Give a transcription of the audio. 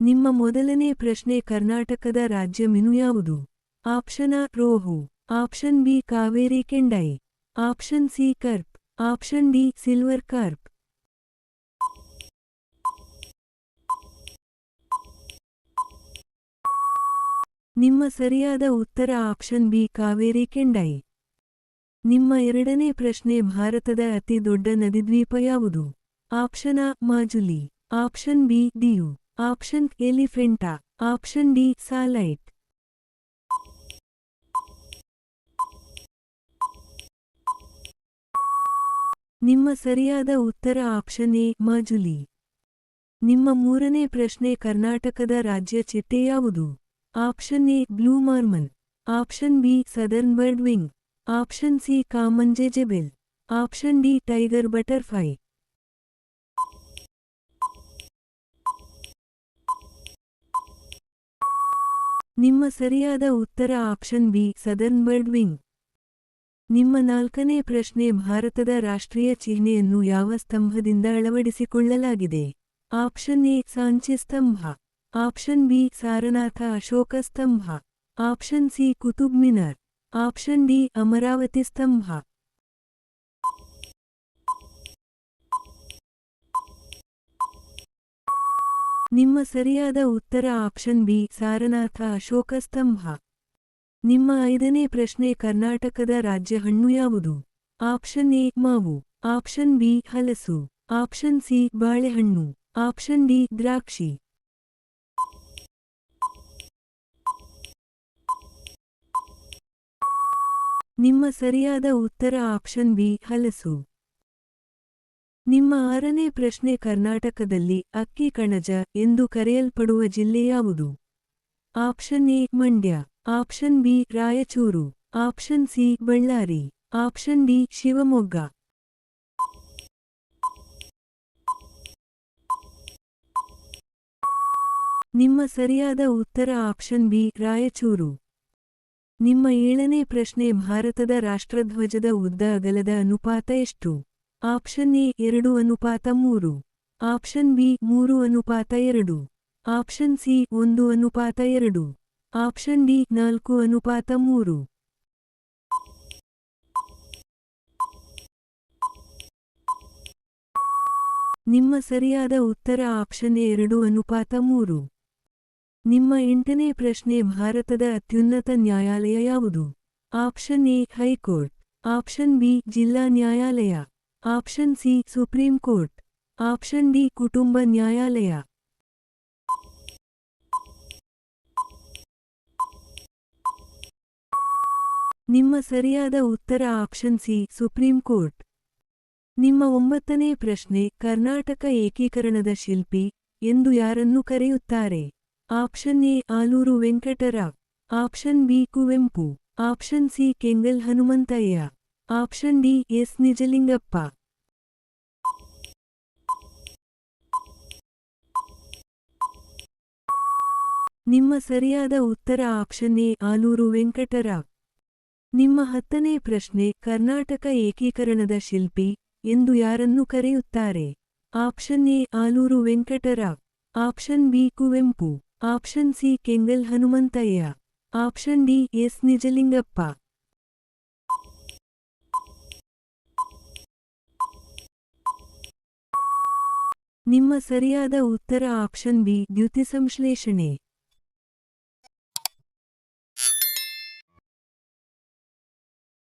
ನಿಮ್ಮ ಮೊದಲನೇ ಪ್ರಶ್ನೆ ಕರ್ನಾಟಕದ ರಾಜ್ಯ ಮೀನು ಯಾವುದು? Option A rohu, option B Kaveri ಕೆಂಡೈ, option C carp, option D silver carp. ನಿಮ್ಮ ಸರಿಯಾದ ಉತ್ತರ ಆಪ್ಷನ್ B ಕಾವೇರಿ ಕೆಂಡೈ. ನಿಮ್ಮ ಎರಡನೇ ಪ್ರಶ್ನೆ ಭಾರತದ ಅತಿ ದೊಡ್ಡ ನದಿದ್ವೀಪ ಯಾವುದು? Option A Majuli, option B Diu, option Elephanta, option D ಸಾಲೈಟ್. ನಿಮ್ಮ ಸರಿಯಾದ ಉತ್ತರ ಆಪ್ಷನ್ A ಮಾಜುಲಿ. ನಿಮ್ಮ ಮೂರನೇ ಪ್ರಶ್ನೆ ಕರ್ನಾಟಕದ ರಾಜ್ಯ ಚಿಟ್ಟೆ ಯಾವುದು? Option A blue mormon, option B southern birdwing, option C common jezebel, option D tiger butterfly. ನಿಮ್ಮ ಸರಿಯಾದ ಉತ್ತರ option B southern birdwing. ನಿಮ್ಮ ನಾಲ್ಕನೇ ಪ್ರಶ್ನೆ ಭಾರತದ ರಾಷ್ಟ್ರೀಯ ಚಿಹ್ನೆಯನ್ನು ಯಾವ ಸ್ತಂಭದಿಂದ ಅಳವಡಿಸಿಕೊಳ್ಳಲಾಗಿದೆ? ಆಪ್ಷನ್ A ಸಾಂಚಿ ಸ್ತಂಭ, ಆಪ್ಷನ್ B ಸಾರನಾಥ ಅಶೋಕ ಸ್ತಂಭ, option C Qutub Minar, option D Amaravati ಸ್ತಂಭ. ನಿಮ್ಮ ಸರಿಯಾದ ಉತ್ತರ ಆಪ್ಷನ್ B ಸಾರನಾಥ ಅಶೋಕ ಸ್ತಂಭ. ನಿಮ್ಮ ಐದನೇ ಪ್ರಶ್ನೆ ಕರ್ನಾಟಕದ ರಾಜ್ಯ ಹಣ್ಣು ಯಾವುದು? ಆಪ್ಷನ್ A ಮಾವು, ಆಪ್ಷನ್ B ಹಲಸು, ಆಪ್ಷನ್ C ಬಾಳೆಹಣ್ಣು, ಆಪ್ಷನ್ D ದ್ರಾಕ್ಷಿ. ನಿಮ್ಮ ಸರಿಯಾದ ಉತ್ತರ ಆಪ್ಷನ್ B ಹಲಸು. ನಿಮ್ಮ ಆರನೇ ಪ್ರಶ್ನೆ ಕರ್ನಾಟಕದಲ್ಲಿ ಅಕ್ಕಿ ಕಣಜ ಎಂದು ಕರೆಯಲ್ಪಡುವ ಜಿಲ್ಲೆ ಯಾವುದು? Option A Mandya, option B Raichur, option C Ballari, option D Shivamogga. ನಿಮ್ಮ ಸರಿಯಾದ ಉತ್ತರ ಆಪ್ಷನ್ B ರಾಯಚೂರು. ನಿಮ್ಮ ಏಳನೇ ಪ್ರಶ್ನೆ ಭಾರತದ ರಾಷ್ಟ್ರಧ್ವಜದ ಉದ್ದ ಅಗಲದ ಅನುಪಾತ ಎಷ್ಟು? Option A 2:3, option B 3:2, option C 1:2, option D 4:3. ನಿಮ್ಮ ಸರಿಯಾದ ಉತ್ತರ ಆಪ್ಷನ್ A 2:3. ನಿಮ್ಮ ಎಂಟನೇ ಪ್ರಶ್ನೆ ಭಾರತದ ಅತ್ಯುನ್ನತ ನ್ಯಾಯಾಲಯ ಯಾವುದು? Option A high court, option B ಜಿಲ್ಲಾ ನ್ಯಾಯಾಲಯ, option C supreme court, option D ಕುಟುಂಬ ನ್ಯಾಯಾಲಯ. ನಿಮ್ಮ ಸರಿಯಾದ ಉತ್ತರ ಆಪ್ಷನ್ C ಸುಪ್ರೀಂ ಕೋರ್ಟ್. ನಿಮ್ಮ ಒಂಬತ್ತನೇ ಪ್ರಶ್ನೆ ಕರ್ನಾಟಕ ಏಕೀಕರಣದ ಶಿಲ್ಪಿ ಎಂದು ಯಾರನ್ನು ಕರೆಯುತ್ತಾರೆ? Option A Aluru Venkatarao, option B Kuvempu, option C Kengal Hanumanthaiah, option D S Nijalingappa. ನಿಮ್ಮ ಸರಿಯಾದ ಉತ್ತರ ಆಪ್ಷನ್ A ಆಲೂರು ವೆಂಕಟರಾವ್. ನಿಮ್ಮ ಹತ್ತನೇ ಪ್ರಶ್ನೆ ಕರ್ನಾಟಕ ಏಕೀಕರಣದ ಶಿಲ್ಪಿ ಎಂದು ಯಾರನ್ನು ಕರೆಯುತ್ತಾರೆ? Option A Aluru Venkatarao, option B Kuvempu, option C Kengal Hanumanthaiah, option D S Nijalingappa. ನಿಮ್ಮ ಸರಿಯಾದ ಉತ್ತರ ಆಪ್ಷನ್ B ದ್ಯುತಿ ಸಂಶ್ಲೇಷಣೆ.